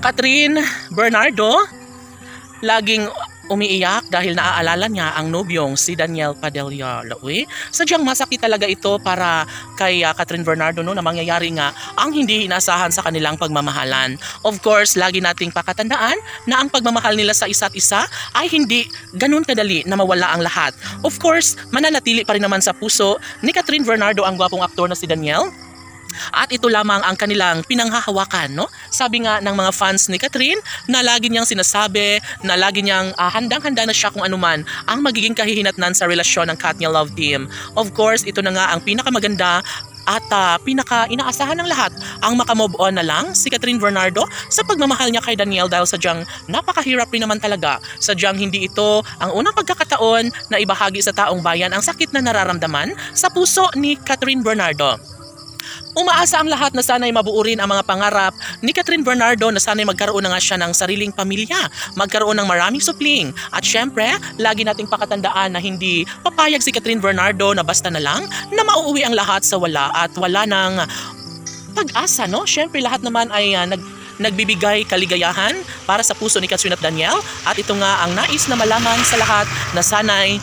Catherine Bernardo, laging umiiyak dahil naaalala niya ang nobyong si Daniel Padilla. Sadyang masakit talaga ito para kay Catherine Bernardo na mangyayari nga ang hindi inaasahan sa kanilang pagmamahalan. Of course, lagi nating pakatandaan na ang pagmamahal nila sa isa't isa ay hindi ganun kadali na mawala ang lahat. Of course, mananatili pa rin naman sa puso ni Catherine Bernardo ang gwapong aktor na si Daniel. At ito lamang ang kanilang pinanghahawakan, no? Sabi nga ng mga fans ni Catherine na lagi niyang sinasabi, na lagi niyang handang-handa na siya kung anuman ang magiging kahihinatnan sa relasyon ng Katniel Love Team. Of course, ito na nga ang pinakamaganda at pinaka-inaasahan ng lahat ang makamove on na lang si Catherine Bernardo sa pagmamahal niya kay Daniel dahil sadyang napakahirap rin naman talaga. Sadyang hindi ito ang unang pagkakataon na ibahagi sa taong bayan ang sakit na nararamdaman sa puso ni Catherine Bernardo. Umaasa ang lahat na sana'y mabuo rin ang mga pangarap ni Catherine Bernardo na sana'y magkaroon na nga siya ng sariling pamilya, magkaroon ng maraming supling. At syempre, lagi nating pakatandaan na hindi papayag si Catherine Bernardo na basta na lang na mauuwi ang lahat sa wala at wala ng pag-asa, no? Syempre, lahat naman ay nagbibigay kaligayahan para sa puso ni Catherine at Daniel. At ito nga ang nais na malaman sa lahat na sana'y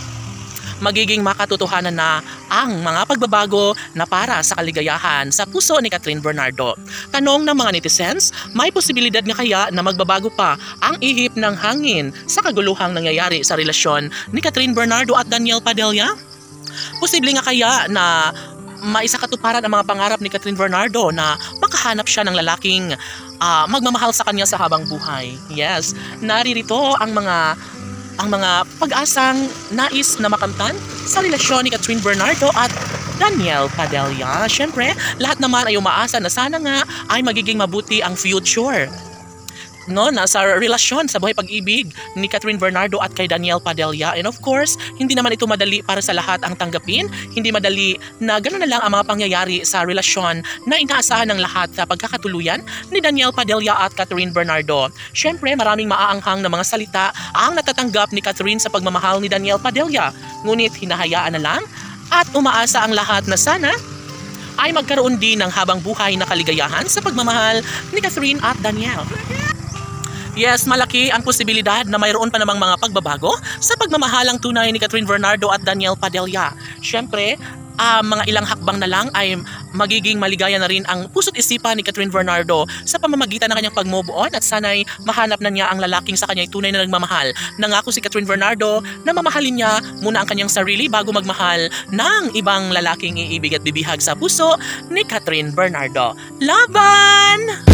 magiging makatotohanan na ang mga pagbabago na para sa kaligayahan sa puso ni Catherine Bernardo. Tanong ng mga netizens, may posibilidad nga kaya na magbabago pa ang ihip ng hangin sa kaguluhang nangyayari sa relasyon ni Catherine Bernardo at Daniel Padilla? Posible nga kaya na maisakatuparan ang mga pangarap ni Catherine Bernardo na makahanap siya ng lalaking magmamahal sa kanya sa habang buhay? Yes, naririto ang mga pag-asang nais na makamtan sa relasyon ni Catherine Bernardo at Daniel Padilla. Siyempre, lahat naman ay umaasa na sana nga ay magiging mabuti ang future, no, nasa relasyon sa buhay pag-ibig ni Catherine Bernardo at kay Daniel Padilla. And of course, hindi naman ito madali para sa lahat ang tanggapin. Hindi madali na gano'n na lang ang mga pangyayari sa relasyon na inaasahan ng lahat sa pagkakatuluyan ni Daniel Padilla at Catherine Bernardo. Siyempre, maraming maaanghang na mga salita ang natatanggap ni Catherine sa pagmamahal ni Daniel Padilla. Ngunit hinahayaan na lang at umaasa ang lahat na sana ay magkaroon din ng habang buhay na kaligayahan sa pagmamahal ni Catherine at Daniel. Yes, malaki ang posibilidad na mayroon pa namang mga pagbabago sa pagmamahalang tunay ni Catherine Bernardo at Daniel Padilla. Siyempre, mga ilang hakbang na lang ay magiging maligaya na rin ang puso't isipan ni Catherine Bernardo sa pamamagitan ng kanyang pag-move on at sana'y mahanap na niya ang lalaking sa kanya'y tunay na nagmamahal. Nangako si Catherine Bernardo na mamahalin niya muna ang kanyang sarili bago magmahal ng ibang lalaking iibig at bibihag sa puso ni Catherine Bernardo. Laban!